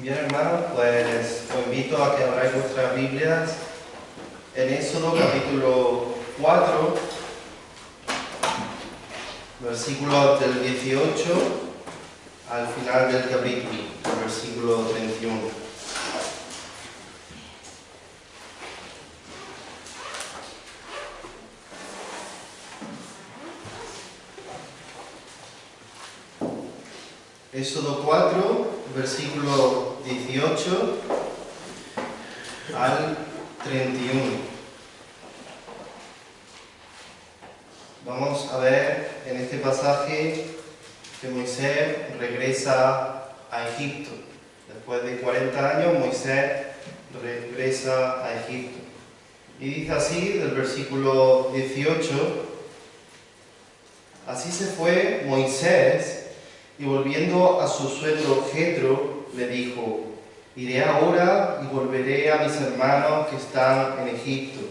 Bien, hermanos, pues os invito a que abráis vuestras Biblias en Éxodo capítulo 4, versículos del 18 al final del capítulo, el versículo 31. Éxodo 4, versículo 18 al 31. Vamos a ver en este pasaje que Moisés regresa a Egipto. Después de 40 años, Moisés regresa a Egipto. Y dice así, del versículo 18, así se fue Moisés, y volviendo a su suegro Jetro, le dijo: iré ahora y volveré a mis hermanos que están en Egipto,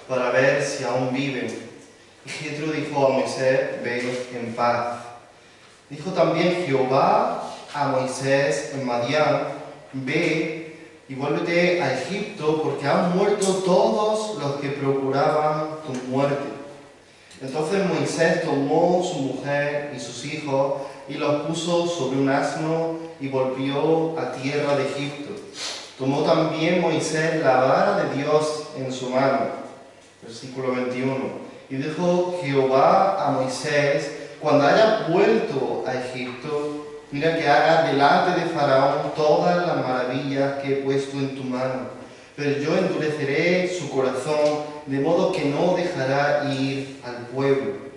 para ver si aún viven. Y Jetro dijo a Moisés: ve en paz. Dijo también Jehová a Moisés en Madián: ve y vuélvete a Egipto, porque han muerto todos los que procuraban tu muerte. Entonces Moisés tomó su mujer y sus hijos y los puso sobre un asno y volvió a tierra de Egipto. Tomó también Moisés la vara de Dios en su mano. Versículo 21. Y dijo Jehová a Moisés: cuando hayas vuelto a Egipto, mira que hagas delante de Faraón todas las maravillas que he puesto en tu mano. Pero yo endureceré su corazón, de modo que no dejará ir al pueblo.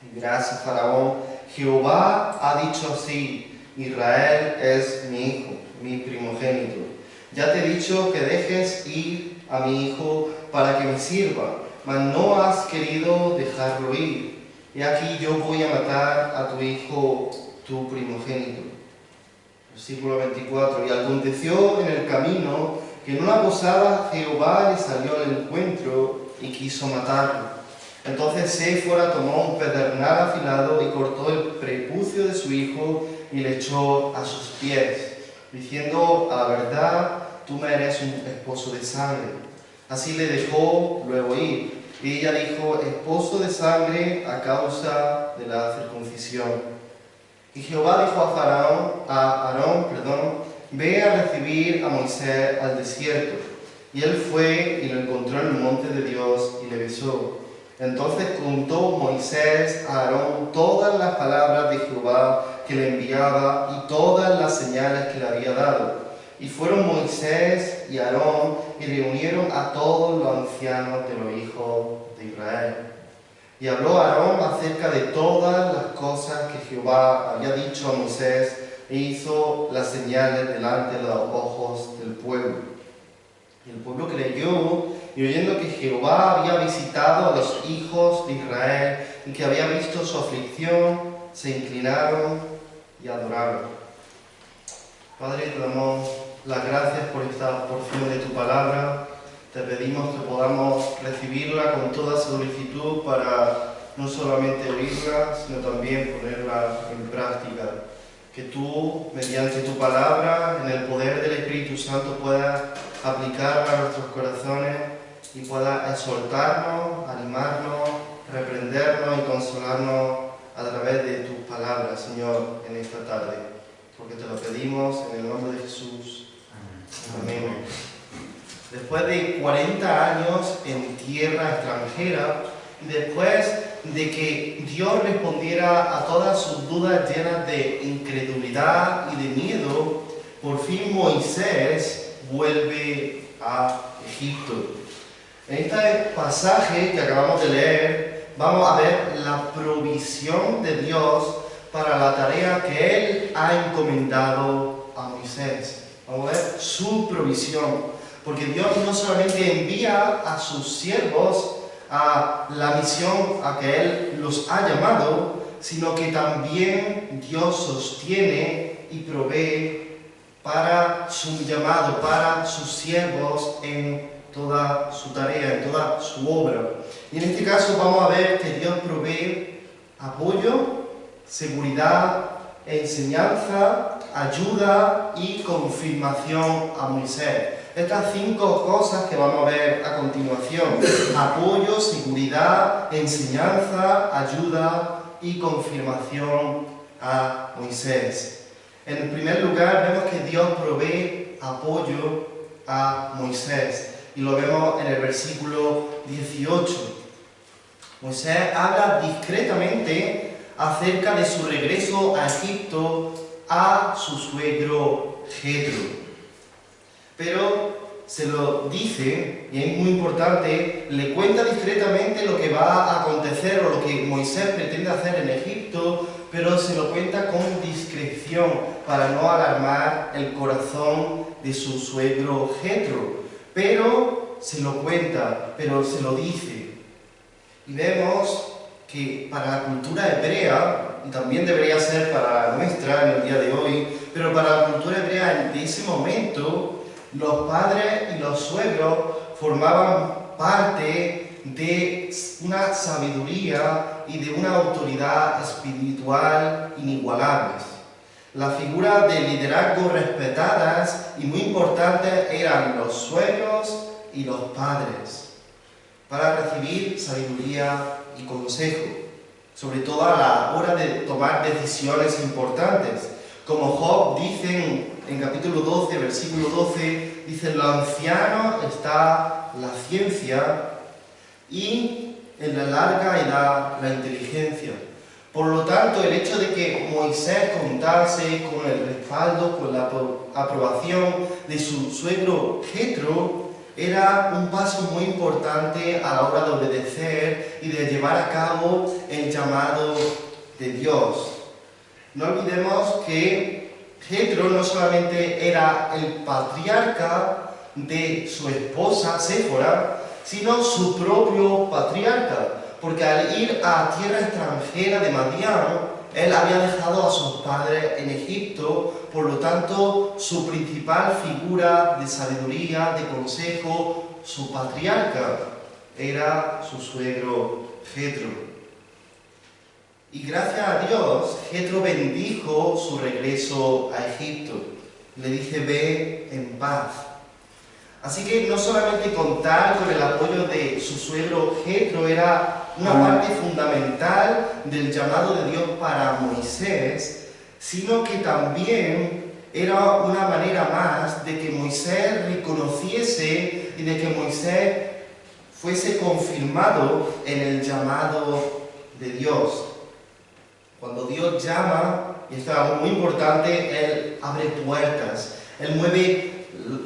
Y dirás a Faraón: Jehová ha dicho así: Israel es mi hijo, mi primogénito. Ya te he dicho que dejes ir a mi hijo para que me sirva, mas no has querido dejarlo ir. Y aquí yo voy a matar a tu hijo, tu primogénito. Versículo 24. Y aconteció en el camino que en una posada Jehová le salió al encuentro y quiso matarlo. Entonces Séfora tomó un pedernal afilado y cortó el prepucio de su hijo y le echó a sus pies, diciendo: a la verdad, tú me eres un esposo de sangre. Así le dejó luego ir. Y ella dijo: esposo de sangre a causa de la circuncisión. Y Jehová dijo a Aarón, ve a recibir a Moisés al desierto. Y él fue y lo encontró en el monte de Dios y le besó. Entonces contó Moisés a Aarón todas las palabras de Jehová que le enviaba y todas las señales que le había dado. Y fueron Moisés y Aarón y reunieron a todos los ancianos de los hijos de Israel. Y habló Aarón acerca de todas las cosas que Jehová había dicho a Moisés e hizo las señales delante de los ojos del pueblo. Y el pueblo creyó, y oyendo que Jehová había visitado a los hijos de Israel y que había visto su aflicción, se inclinaron y adoraron. Padre, te damos las gracias por esta porción de tu palabra. Te pedimos que podamos recibirla con toda solicitud para no solamente oírla, sino también ponerla en práctica. Que tú, mediante tu palabra, en el poder del Espíritu Santo, puedas aplicarla a nuestros corazones y puedas exhortarnos, animarnos, reprendernos y consolarnos a través de tus palabras, Señor, en esta tarde. Porque te lo pedimos en el nombre de Jesús. Amén. Después de 40 años en tierra extranjera, después de que Dios respondiera a todas sus dudas llenas de incredulidad y de miedo, por fin Moisés vuelve a Egipto. En este pasaje que acabamos de leer, vamos a ver la provisión de Dios para la tarea que Él ha encomendado a Moisés. Vamos a ver su provisión. Porque Dios no solamente envía a sus siervos a la misión a que Él los ha llamado, sino que también Dios sostiene y provee para su llamado, para sus siervos en toda su tarea, en toda su obra. Y en este caso vamos a ver que Dios provee apoyo, seguridad, enseñanza, ayuda y confirmación a Moisés. Estas 5 cosas que vamos a ver a continuación: apoyo, seguridad, enseñanza, ayuda y confirmación a Moisés. En el primer lugar vemos que Dios provee apoyo a Moisés y lo vemos en el versículo 18. Moisés habla discretamente acerca de su regreso a Egipto a su suegro Jetro. Pero se lo dice, y es muy importante, le cuenta discretamente lo que va a acontecer o lo que Moisés pretende hacer en Egipto, pero se lo cuenta con discreción para no alarmar el corazón de su suegro Jetro. Pero se lo cuenta, pero se lo dice. Y vemos que para la cultura hebrea, y también debería ser para la nuestra en el día de hoy, pero para la cultura hebrea de ese momento, los padres y los suegros formaban parte de una sabiduría y de una autoridad espiritual inigualables. Las figuras de liderazgo respetadas y muy importantes eran los suegros y los padres, para recibir sabiduría y consejo, sobre todo a la hora de tomar decisiones importantes. Como Job dice en capítulo 12, versículo 12, dice: en los ancianos está la ciencia y en la larga edad la inteligencia. Por lo tanto, el hecho de que Moisés contase con el respaldo, con la aprobación de su suegro Jetro, era un paso muy importante a la hora de obedecer y de llevar a cabo el llamado de Dios. No olvidemos que Jetro no solamente era el patriarca de su esposa Séfora, sino su propio patriarca, porque al ir a tierra extranjera de Madián, él había dejado a sus padres en Egipto. Por lo tanto, su principal figura de sabiduría, de consejo, su patriarca, era su suegro Jetro. Y gracias a Dios, Jetro bendijo su regreso a Egipto. Le dice: ve en paz. Así que no solamente contar con el apoyo de su suegro Jetro era una parte fundamental del llamado de Dios para Moisés, sino que también era una manera más de que Moisés reconociese y de que Moisés fuese confirmado en el llamado de Dios. Cuando Dios llama, y esto es algo muy importante, Él abre puertas, Él mueve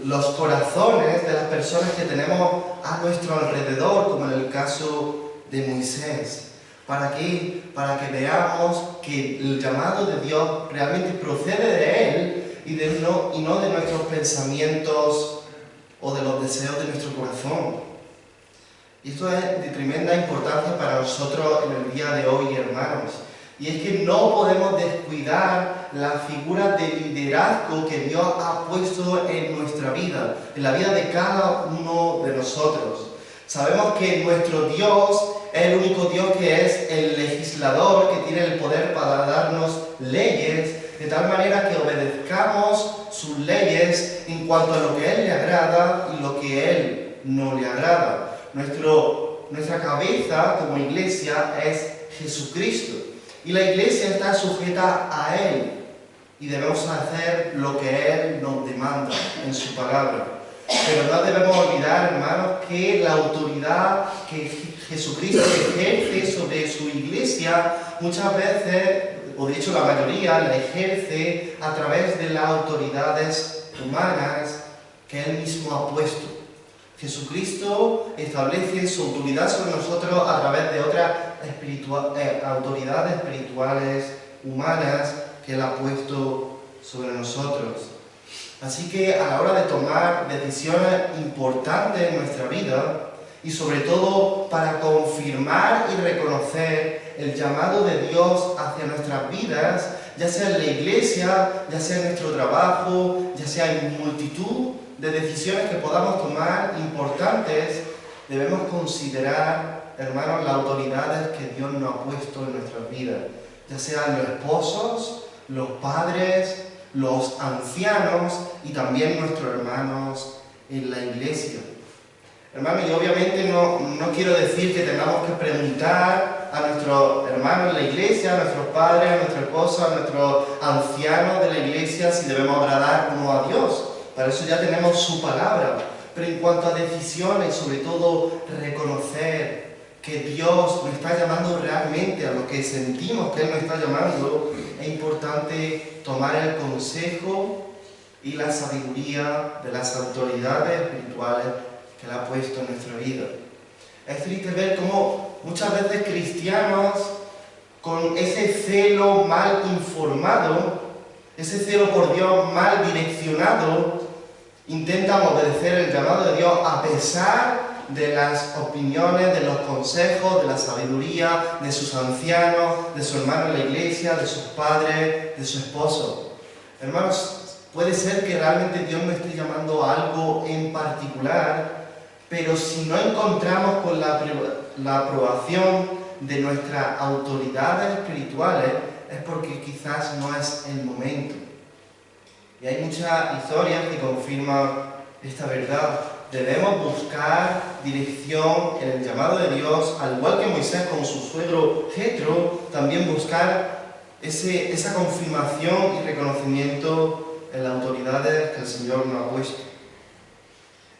los corazones de las personas que tenemos a nuestro alrededor, como en el caso de Moisés. ¿Para qué? Para que veamos que el llamado de Dios realmente procede de Él y no de nuestros pensamientos o de los deseos de nuestro corazón. Y esto es de tremenda importancia para nosotros en el día de hoy, hermanos. Y es que no podemos descuidar la figura de liderazgo que Dios ha puesto en nuestra vida, en la vida de cada uno de nosotros. Sabemos que nuestro Dios es el único Dios que es el legislador, que tiene el poder para darnos leyes, de tal manera que obedezcamos sus leyes en cuanto a lo que a Él le agrada y lo que a Él no le agrada. Nuestra cabeza como iglesia es Jesucristo. Y la iglesia está sujeta a Él y debemos hacer lo que Él nos demanda en su palabra. Pero no debemos olvidar, hermanos, que la autoridad que Jesucristo ejerce sobre su iglesia muchas veces, o de hecho la mayoría, la ejerce a través de las autoridades humanas que Él mismo ha puesto. Jesucristo establece su autoridad sobre nosotros a través de otras autoridades espirituales humanas que Él ha puesto sobre nosotros. Así que a la hora de tomar decisiones importantes en nuestra vida, y sobre todo para confirmar y reconocer el llamado de Dios hacia nuestras vidas, ya sea en la iglesia, ya sea en nuestro trabajo, ya sea en multitud de decisiones que podamos tomar importantes, debemos considerar, hermanos, las autoridades que Dios nos ha puesto en nuestras vidas, ya sean los esposos, los padres, los ancianos y también nuestros hermanos en la iglesia. Hermanos, y obviamente no quiero decir que tengamos que preguntar a nuestros hermanos en la iglesia, a nuestros padres, a nuestra esposa, a nuestros ancianos de la iglesia si debemos agradar o no a Dios. Para eso ya tenemos su palabra. Pero en cuanto a decisiones, sobre todo reconocer que Dios nos está llamando realmente a lo que sentimos que Él nos está llamando, es importante tomar el consejo y la sabiduría de las autoridades espirituales que Él ha puesto en nuestra vida. Es triste ver cómo muchas veces cristianos, con ese celo mal informado, ese celo por Dios mal direccionado, intentan obedecer el llamado de Dios a pesar de las opiniones, de los consejos, de la sabiduría de sus ancianos, de su hermano en la iglesia, de sus padres, de su esposo. Hermanos, puede ser que realmente Dios nos esté llamando a algo en particular, pero si no encontramos con la aprobación de nuestras autoridades espirituales, es porque quizás no es el momento. Y hay muchas historias que confirman esta verdad. Debemos buscar dirección en el llamado de Dios, al igual que Moisés con su suegro Jetro, también buscar esa confirmación y reconocimiento en las autoridades que el Señor nos ha puesto.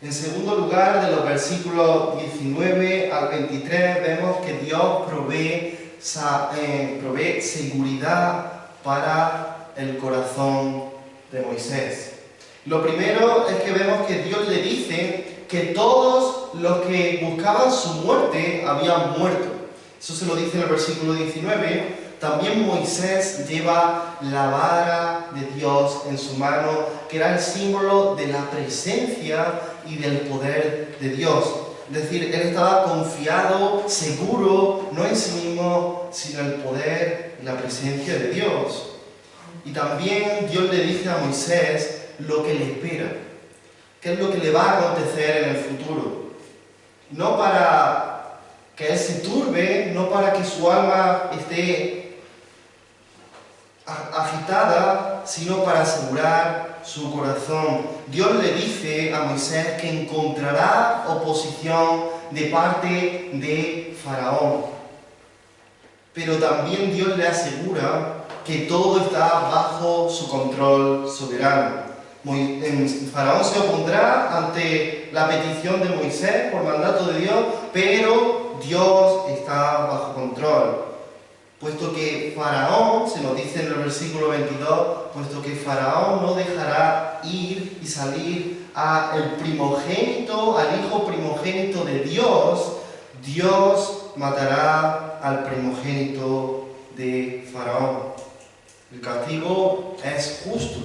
En segundo lugar, de los versículos 19 al 23, vemos que Dios provee seguridad para el corazón de Moisés. Lo primero es que vemos que Dios le dice que todos los que buscaban su muerte habían muerto. Eso se lo dice en el versículo 19. También Moisés lleva la vara de Dios en su mano, que era el símbolo de la presencia y del poder de Dios. Es decir, él estaba confiado, seguro, no en sí mismo, sino en el poder y la presencia de Dios. Y también Dios le dice a Moisés lo que le espera, qué es lo que le va a acontecer en el futuro. No para que él se turbe, no para que su alma esté agitada, sino para asegurar su corazón. Dios le dice a Moisés que encontrará oposición de parte de Faraón. Pero también Dios le asegura que todo está bajo su control soberano. Faraón se opondrá ante la petición de Moisés por mandato de Dios, pero Dios está bajo control. Puesto que Faraón, se nos dice en el versículo 22, puesto que Faraón no dejará ir y salir al primogénito, al hijo primogénito de Dios, Dios matará al primogénito de Faraón. El castigo es justo.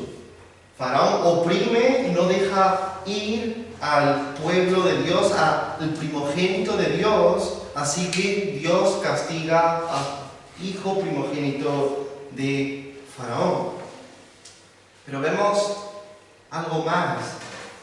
Faraón oprime y no deja ir al pueblo de Dios, al primogénito de Dios, así que Dios castiga al hijo primogénito de Faraón. Pero vemos algo más,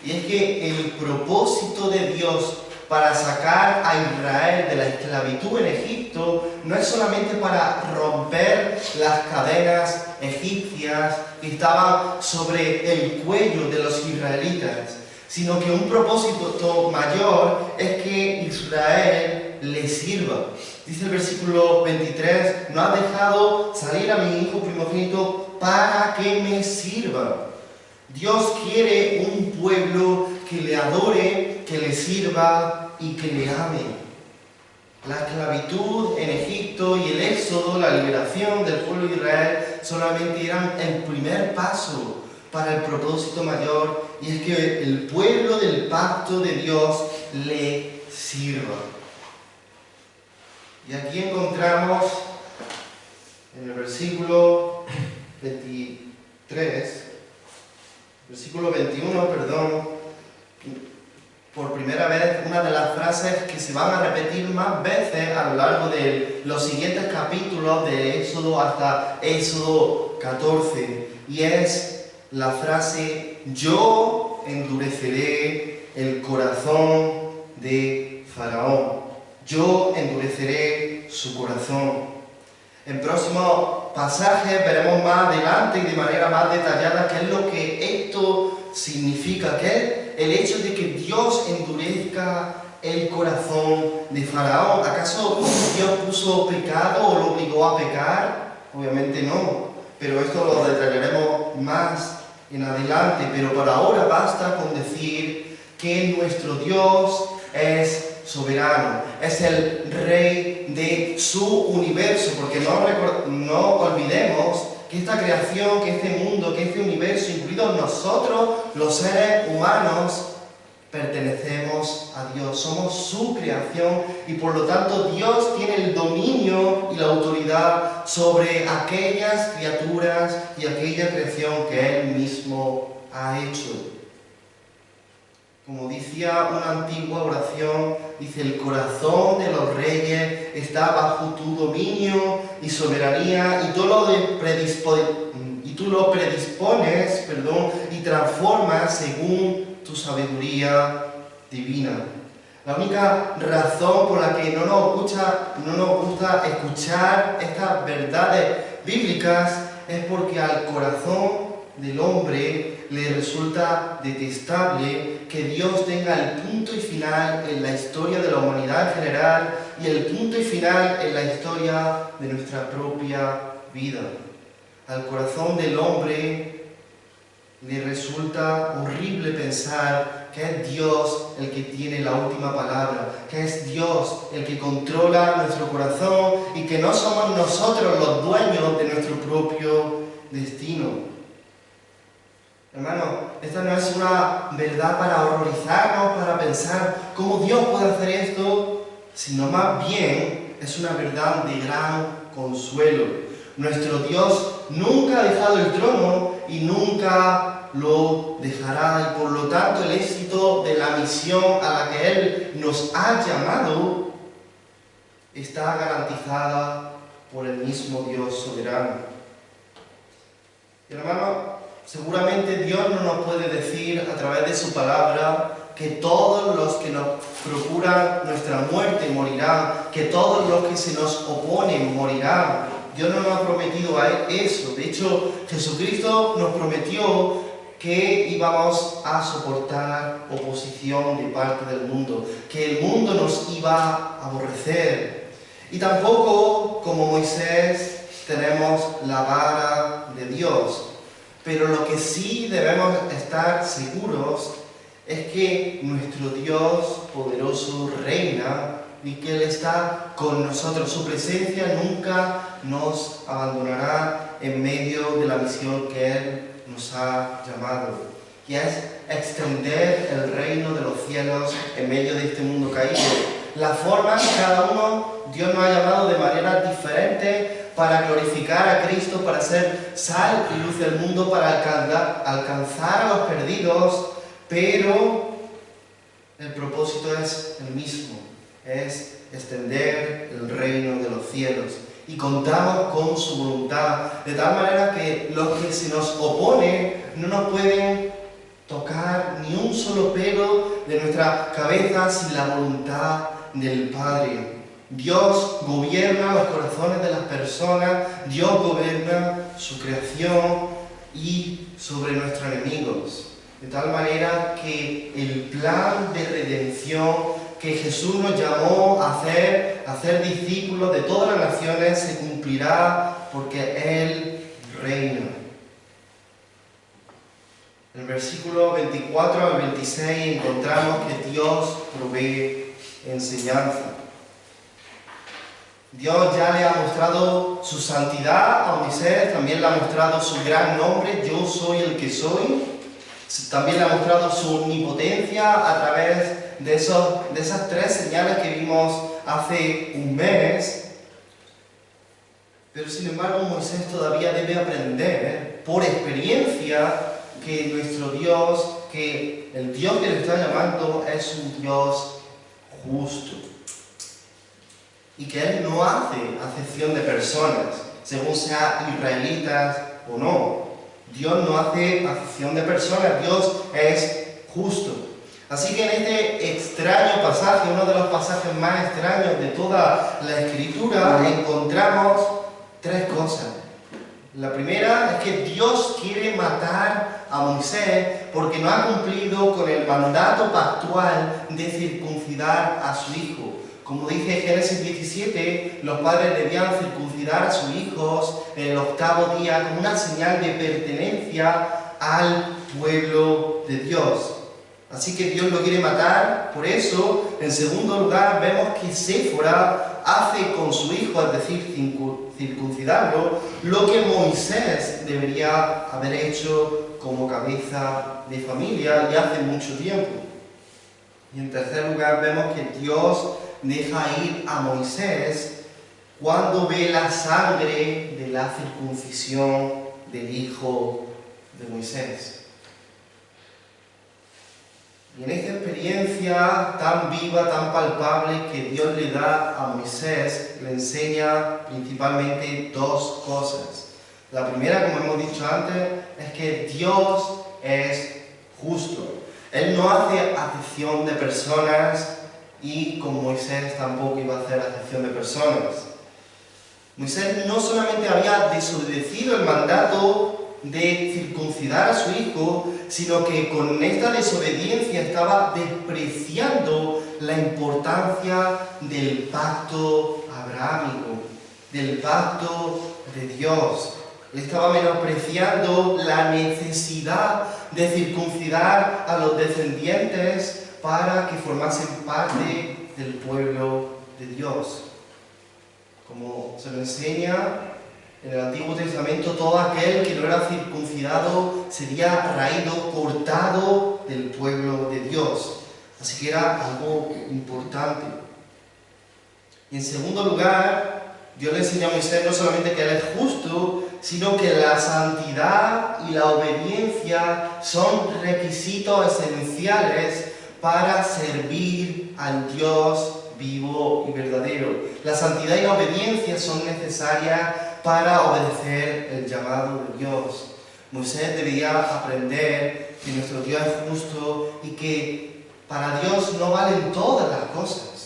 y es que el propósito de Dios para sacar a Israel de la esclavitud en Egipto no es solamente para romper las cadenas egipcias que estaban sobre el cuello de los israelitas, sino que un propósito mayor es que Israel le sirva. Dice el versículo 23, no has dejado salir a mi hijo primogénito para que me sirva. Dios quiere un pueblo que le adore, que le sirva y que le ame. La esclavitud en Egipto y el éxodo, la liberación del pueblo de Israel, solamente eran el primer paso para el propósito mayor, y es que el pueblo del pacto de Dios le sirva. Y aquí encontramos en el versículo 23, versículo 21, por primera vez una de las frases que se van a repetir más veces a lo largo de los siguientes capítulos de Éxodo hasta Éxodo 14, y es la frase: yo endureceré el corazón de Faraón, yo endureceré su corazón. En próximos pasajes veremos más adelante y de manera más detallada qué es lo que esto significa, qué es el hecho de que Dios endurezca el corazón de Faraón. ¿Acaso Dios puso pecado o lo obligó a pecar? Obviamente no, pero esto lo detallaremos más en adelante. Pero por ahora basta con decir que nuestro Dios es soberano, es el rey de su universo, porque no olvidemos que esta creación, que este mundo, que este universo, incluidos nosotros, los seres humanos, pertenecemos a Dios, somos su creación y por lo tanto Dios tiene el dominio y la autoridad sobre aquellas criaturas y aquella creación que Él mismo ha hecho. Como decía una antigua oración, dice: el corazón de los reyes está bajo tu dominio y soberanía, y tú lo predispones y transformas según tu sabiduría divina. La única razón por la que no nos gusta escuchar estas verdades bíblicas es porque al corazón del hombre le resulta detestable que Dios tenga el punto y final en la historia de la humanidad en general y el punto y final en la historia de nuestra propia vida. Al corazón del hombre le resulta horrible pensar que es Dios el que tiene la última palabra, que es Dios el que controla nuestro corazón y que no somos nosotros los dueños de nuestro propio destino. Hermano, esta no es una verdad para horrorizarnos, para pensar cómo Dios puede hacer esto, sino más bien es una verdad de gran consuelo. Nuestro Dios nunca ha dejado el trono y nunca lo dejará, y por lo tanto el éxito de la misión a la que Él nos ha llamado está garantizada por el mismo Dios soberano. Y hermano, seguramente Dios no nos puede decir a través de su palabra que todos los que nos procuran nuestra muerte morirán, que todos los que se nos oponen morirán. Dios no nos ha prometido eso. De hecho, Jesucristo nos prometió que íbamos a soportar oposición de parte del mundo, que el mundo nos iba a aborrecer. Y tampoco, como Moisés, tenemos la vara de Dios. Pero lo que sí debemos estar seguros es que nuestro Dios poderoso reina y que Él está con nosotros. Su presencia nunca nos abandonará en medio de la misión que Él nos ha llamado, y es extender el reino de los cielos en medio de este mundo caído. La forma que cada uno, Dios nos ha llamado de manera diferente para glorificar a Cristo, para ser sal y luz del mundo, para alcanzar a los perdidos, pero el propósito es el mismo, es extender el reino de los cielos. Y contamos con su voluntad, de tal manera que los que se nos oponen no nos pueden tocar ni un solo pelo de nuestra cabeza sin la voluntad del Padre. Dios gobierna los corazones de las personas, Dios gobierna su creación y sobre nuestros enemigos. De tal manera que el plan de redención que Jesús nos llamó a hacer discípulos de todas las naciones, se cumplirá porque Él reina. En el versículo 24 al 26 encontramos que Dios provee enseñanza. Dios ya le ha mostrado su santidad a Moisés, también le ha mostrado su gran nombre, yo soy el que soy. También le ha mostrado su omnipotencia a través de esas tres señales que vimos hace un mes. Pero sin embargo Moisés todavía debe aprender por experiencia que nuestro Dios, que el Dios que le está llamando es un Dios justo. Y que Él no hace acepción de personas, según sean israelitas o no. Dios no hace acepción de personas, Dios es justo. Así que en este extraño pasaje, uno de los pasajes más extraños de toda la Escritura, encontramos tres cosas. La primera es que Dios quiere matar a Moisés porque no ha cumplido con el mandato pactual de circuncidar a su hijo. Como dice Génesis 17, los padres debían circuncidar a sus hijos en el 8º día como una señal de pertenencia al pueblo de Dios. Así que Dios lo quiere matar. Por eso, en segundo lugar, vemos que Séfora hace con su hijo, es decir, circuncidarlo, lo que Moisés debería haber hecho como cabeza de familia y hace mucho tiempo. Y en tercer lugar, vemos que Dios deja ir a Moisés cuando ve la sangre de la circuncisión del hijo de Moisés. Y en esta experiencia tan viva, tan palpable que Dios le da a Moisés, le enseña principalmente dos cosas. La primera, como hemos dicho antes, es que Dios es justo. Él no hace acepción de personas y con Moisés tampoco iba a hacer acepción de personas. Moisés no solamente había desobedecido el mandato de circuncidar a su hijo, sino que con esta desobediencia estaba despreciando la importancia del pacto abrahámico, del pacto de Dios. Le estaba menospreciando la necesidad de circuncidar a los descendientes para que formasen parte del pueblo de Dios. Como se lo enseña en el Antiguo Testamento, todo aquel que no era circuncidado sería raído, cortado del pueblo de Dios. Así que era algo importante. Y en segundo lugar, Dios le enseñó a Moisés no solamente que Él es justo, sino que la santidad y la obediencia son requisitos esenciales para servir al Dios vivo y verdadero. La santidad y la obediencia son necesarias para obedecer el llamado de Dios. Moisés debía aprender que nuestro Dios es justo y que para Dios no valen todas las cosas.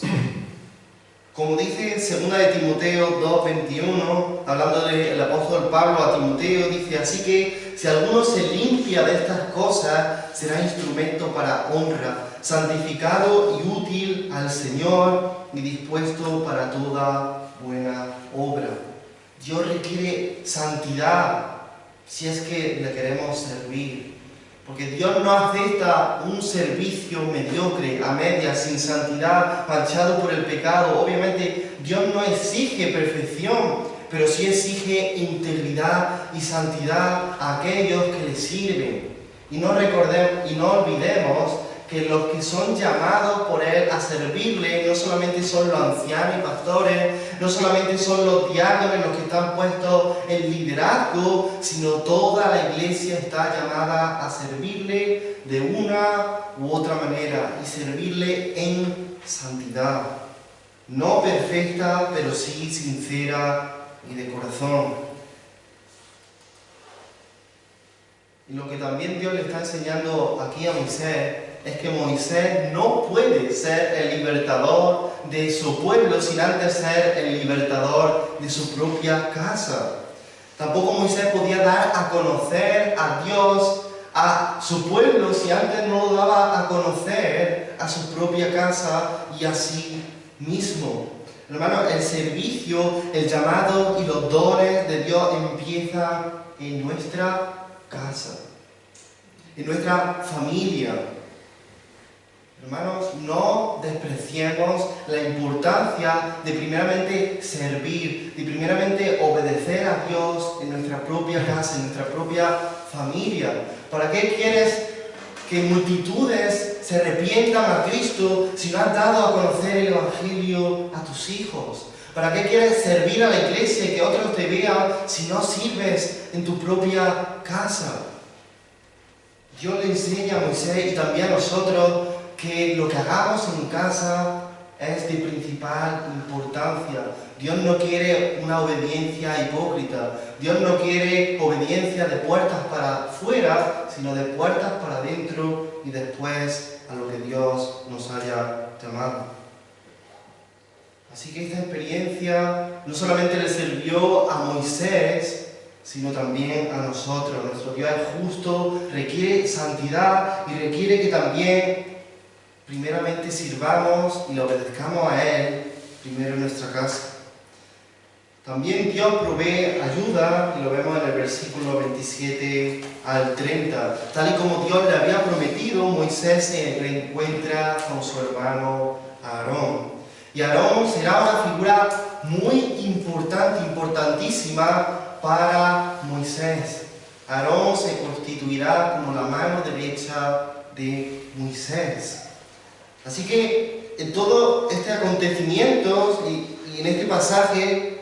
Como dice en 2 de Timoteo 2:21, hablando del apóstol Pablo a Timoteo, dice: así que si alguno se limpia de estas cosas, será instrumento para honra, santificado y útil al Señor y dispuesto para toda buena obra. Dios requiere santidad si es que le queremos servir. Porque Dios no acepta un servicio mediocre, a medias, sin santidad, manchado por el pecado. Obviamente Dios no exige perfección, pero sí exige integridad y santidad a aquellos que le sirven. Y no olvidemos que los que son llamados por Él a servirle no solamente son los ancianos y pastores, no solamente son los diáconos los que están puestos en liderazgo, sino toda la iglesia está llamada a servirle de una u otra manera y servirle en santidad. No perfecta, pero sí sincera y de corazón. Y lo que también Dios le está enseñando aquí a Moisés es que Moisés no puede ser el libertador de su pueblo sin antes ser el libertador de su propia casa. Tampoco Moisés podía dar a conocer a Dios a su pueblo si antes no lo daba a conocer a su propia casa y a sí mismo. Hermano, el servicio, el llamado y los dones de Dios empiezan en nuestra casa, en nuestra familia. Hermanos, no despreciemos la importancia de primeramente servir, de primeramente obedecer a Dios en nuestra propia casa, en nuestra propia familia. ¿Para qué quieres que multitudes se arrepientan a Cristo si no has dado a conocer el Evangelio a tus hijos? ¿Para qué quieres servir a la iglesia y que otros te vean si no sirves en tu propia casa? Dios le enseña a Moisés y también a nosotros que lo que hagamos en casa es de principal importancia. Dios no quiere una obediencia hipócrita. Dios no quiere obediencia de puertas para afuera, sino de puertas para adentro y después a lo que Dios nos haya llamado. Así que esta experiencia no solamente le sirvió a Moisés, sino también a nosotros. Nuestro Dios es justo, requiere santidad y requiere que también primeramente sirvamos y le obedezcamos a Él primero en nuestra casa. También Dios provee ayuda, y lo vemos en el versículo 27 al 30. Tal y como Dios le había prometido, Moisés se reencuentra con su hermano Aarón. Y Aarón será una figura muy importante, importantísima para Moisés. Aarón se constituirá como la mano derecha de Moisés. Así que en todo este acontecimiento y en este pasaje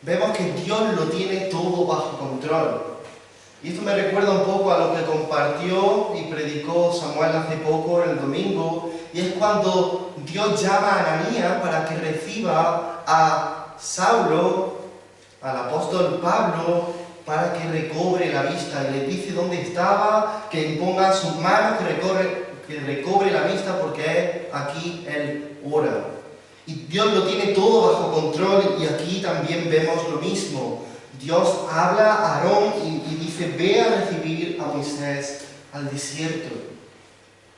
vemos que Dios lo tiene todo bajo control. Y esto me recuerda un poco a lo que compartió y predicó Samuel hace poco en el domingo, y es cuando Dios llama a Ananías para que reciba a Saulo, al apóstol Pablo, para que recobre la vista, y le dice dónde estaba, que imponga sus manos, que recobre la vista, porque aquí él ora. Y Dios lo tiene todo bajo control, y aquí también vemos lo mismo. Dios habla a Aarón y dice, ve a recibir a Moisés al desierto.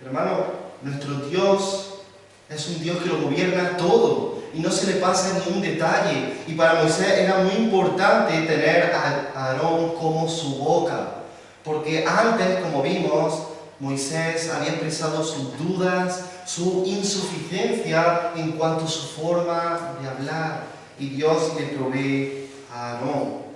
Hermano, nuestro Dios es un Dios que lo gobierna todo y no se le pasa ni un detalle. Y para Moisés era muy importante tener a Aarón como su boca, porque antes, como vimos, Moisés había expresado sus dudas, su insuficiencia en cuanto a su forma de hablar, y Dios le provee a Aarón.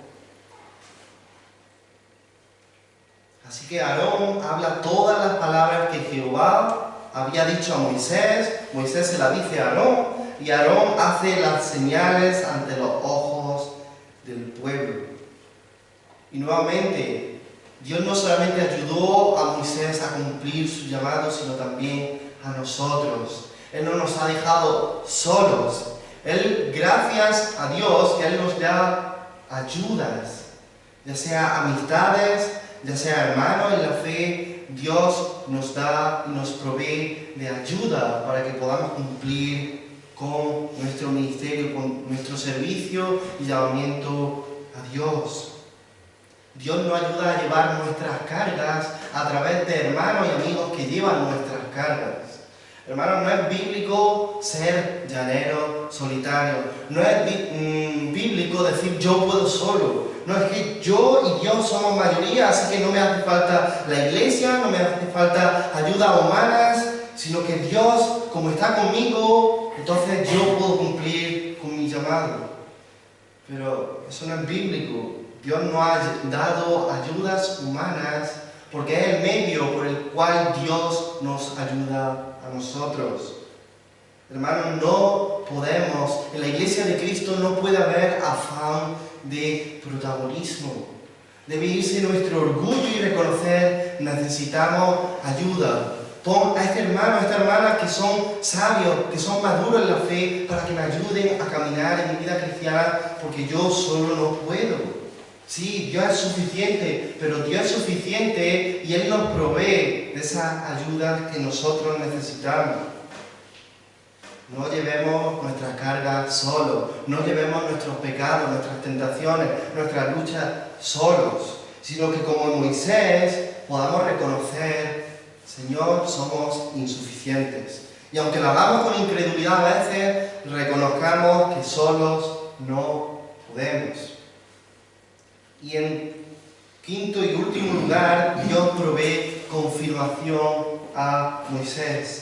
Así que Aarón habla todas las palabras que Jehová había dicho a Moisés, Moisés se las dice a Aarón, y Aarón hace las señales ante los ojos del pueblo. Y nuevamente, Dios no solamente ayudó a Moisés a cumplir su llamado, sino también a nosotros. Él no nos ha dejado solos. Él, gracias a Dios, que Él nos da ayudas, ya sea amistades, ya sea hermanos en la fe. Dios nos da y nos provee de ayuda para que podamos cumplir con nuestro ministerio, con nuestro servicio y llamamiento a Dios. Dios nos ayuda a llevar nuestras cargas a través de hermanos y amigos que llevan nuestras cargas. Hermanos, no es bíblico ser llanero, solitario. No es bíblico decir yo puedo solo. No, es que yo y Dios somos mayoría, así que no me hace falta la iglesia, no me hace falta ayudas humanas, sino que Dios, como está conmigo, entonces yo puedo cumplir con mi llamado. Pero eso no es bíblico. Dios nos ha dado ayudas humanas porque es el medio por el cual Dios nos ayuda a nosotros. Hermanos, no podemos, en la iglesia de Cristo no puede haber afán de protagonismo. Debe irse nuestro orgullo y reconocer, necesitamos ayuda. Pon a este hermano, a esta hermana que son sabios, que son maduros en la fe, para que me ayuden a caminar en mi vida cristiana, porque yo solo no puedo. Sí, Dios es suficiente, pero Dios es suficiente y Él nos provee de esa ayuda que nosotros necesitamos. No llevemos nuestras cargas solos, no llevemos nuestros pecados, nuestras tentaciones, nuestras luchas solos, sino que como Moisés podamos reconocer, Señor, somos insuficientes. Y aunque lo hagamos con incredulidad a veces, reconozcamos que solos no podemos. Y en quinto y último lugar, Dios provee confirmación a Moisés.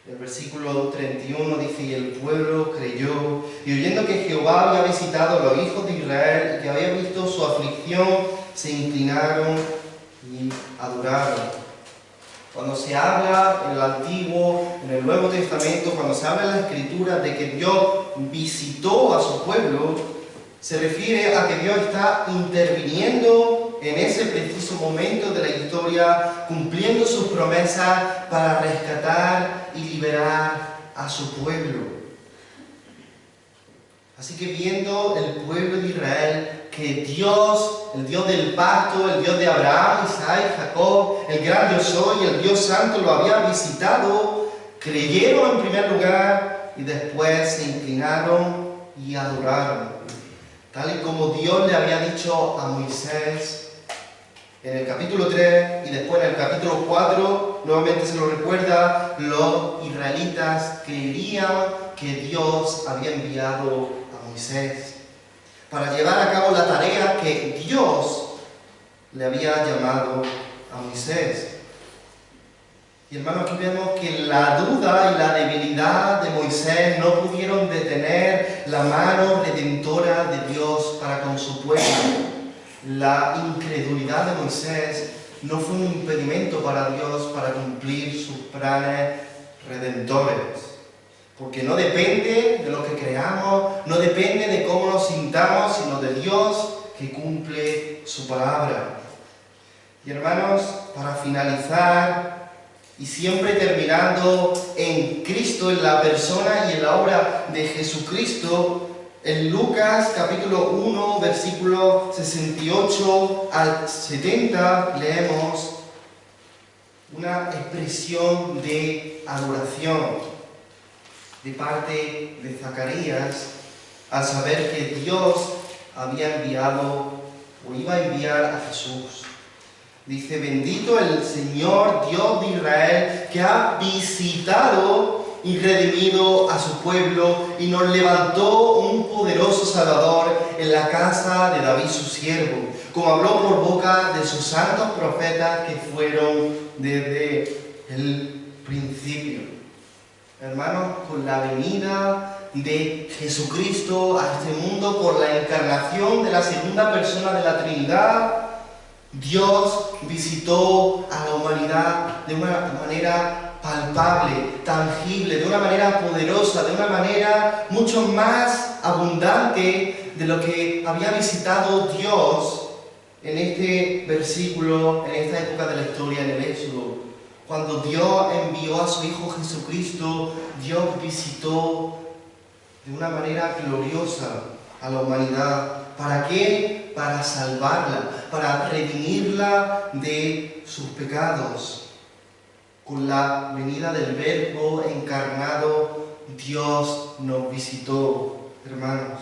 El versículo 31 dice, y el pueblo creyó, y oyendo que Jehová había visitado a los hijos de Israel y que había visto su aflicción, se inclinaron y adoraron. Cuando se habla en el Antiguo, en el Nuevo Testamento, cuando se habla en la Escritura de que Dios visitó a su pueblo, se refiere a que Dios está interviniendo en ese preciso momento de la historia, cumpliendo sus promesas para rescatar y liberar a su pueblo. Así que viendo el pueblo de Israel que Dios, el Dios del pacto, el Dios de Abraham, Isaac y Jacob, el gran yo soy, el Dios santo, lo había visitado, creyeron en primer lugar y después se inclinaron y adoraron. tal y como Dios le había dicho a Moisés en el capítulo 3 y después en el capítulo 4, nuevamente se lo recuerda, los israelitas creían que Dios había enviado a Moisés para llevar a cabo la tarea que Dios le había llamado a Moisés. Y hermanos, aquí vemos que la duda y la debilidad de Moisés no pudieron detener la mano redentora de Dios para con su pueblo. La incredulidad de Moisés no fue un impedimento para Dios para cumplir sus planes redentores. Porque no depende de lo que creamos, no depende de cómo nos sintamos, sino de Dios que cumple su palabra. Y hermanos, para finalizar, y siempre terminando en Cristo, en la persona y en la obra de Jesucristo, en Lucas capítulo 1, versículo 68 al 70, leemos una expresión de adoración de parte de Zacarías al saber que Dios había enviado o iba a enviar a Jesús. Dice: bendito el Señor Dios de Israel, que ha visitado y redimido a su pueblo y nos levantó un poderoso Salvador en la casa de David su siervo, como habló por boca de sus santos profetas que fueron desde el principio. Hermanos, con la venida de Jesucristo a este mundo, por la encarnación de la segunda persona de la Trinidad, Dios visitó a la humanidad de una manera palpable, tangible, de una manera poderosa, de una manera mucho más abundante de lo que había visitado Dios en este versículo, en esta época de la historia, en el Éxodo. Cuando Dios envió a su Hijo Jesucristo, Dios visitó de una manera gloriosa a la humanidad. ¿Para qué? Para salvarla, para redimirla de sus pecados. Con la venida del Verbo encarnado, Dios nos visitó, hermanos.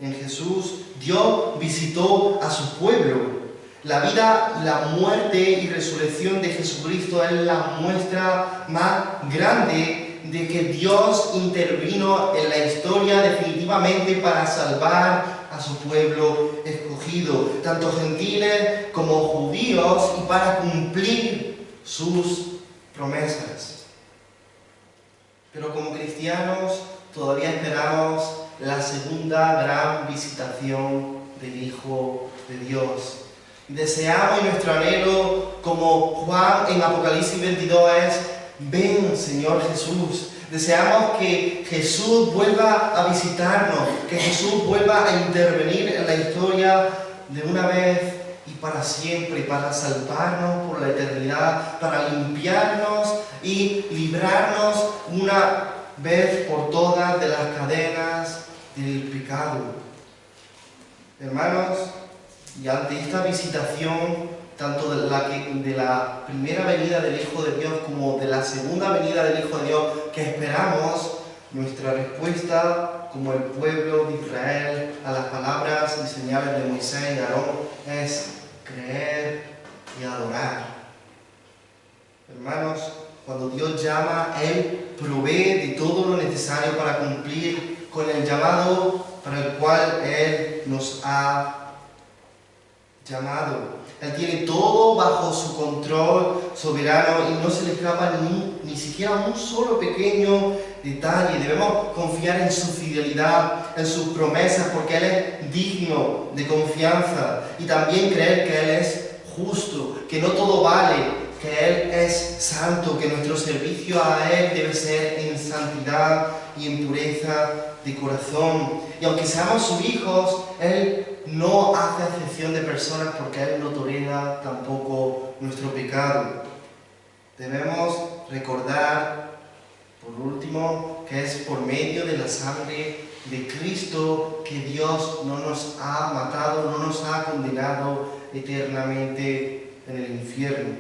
En Jesús, Dios visitó a su pueblo. La vida, la muerte y resurrección de Jesucristo es la muestra más grande de que Dios intervino en la historia definitivamente para salvar a su pueblo escogido, tanto gentiles como judíos, y para cumplir sus promesas. Pero como cristianos todavía esperamos la segunda gran visitación del Hijo de Dios. Deseamos, y nuestro anhelo, como Juan en Apocalipsis 22 es: ven, Señor Jesús. Deseamos que Jesús vuelva a visitarnos, que Jesús vuelva a intervenir en la historia de una vez y para siempre, para salvarnos por la eternidad, para limpiarnos y librarnos una vez por todas de las cadenas del pecado. Hermanos, y ante esta visitación, tanto de la primera venida del Hijo de Dios como de la segunda venida del Hijo de Dios que esperamos, nuestra respuesta como el pueblo de Israel a las palabras y señales de Moisés y Aarón es creer y adorar. Hermanos, cuando Dios llama, Él provee de todo lo necesario para cumplir con el llamado para el cual Él nos ha llamado. Él tiene todo bajo su control soberano y no se le escapa ni siquiera un solo pequeño detalle. Debemos confiar en su fidelidad, en sus promesas, porque Él es digno de confianza, y también creer que Él es justo, que no todo vale, que Él es santo, que nuestro servicio a Él debe ser en santidad y en pureza de corazón. Y aunque seamos sus hijos, Él no hace acepción de personas, porque Él no tolera tampoco nuestro pecado. Debemos recordar, por último, que es por medio de la sangre de Cristo que Dios no nos ha matado, no nos ha condenado eternamente en el infierno.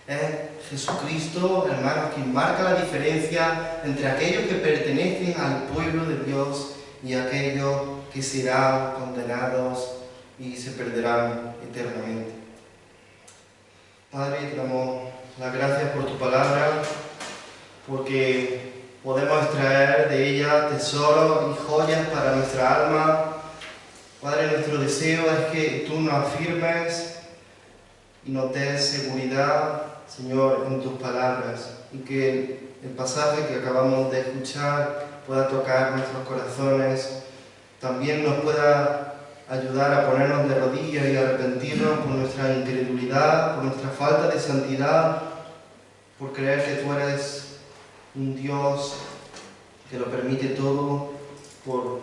Es Jesucristo, hermanos, quien marca la diferencia entre aquellos que pertenecen al pueblo de Dios y aquellos que serán condenados y se perderán eternamente. Padre, te damos las gracias por tu palabra, porque podemos extraer de ella tesoros y joyas para nuestra alma. Padre, nuestro deseo es que tú nos afirmes y nos des seguridad, Señor, en tus palabras, y que el pasaje que acabamos de escuchar pueda tocar nuestros corazones, también nos pueda ayudar a ponernos de rodillas y arrepentirnos por nuestra incredulidad, por nuestra falta de santidad, por creer que tú eres un Dios que lo permite todo, por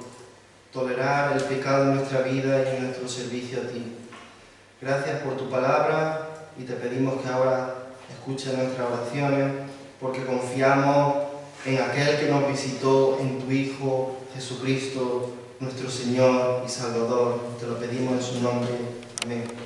tolerar el pecado en nuestra vida y en nuestro servicio a ti. Gracias por tu palabra y te pedimos que ahora escuches nuestras oraciones, porque confiamos en aquel que nos visitó en tu Hijo Jesucristo, nuestro Señor y Salvador. Te lo pedimos en su nombre. Amén.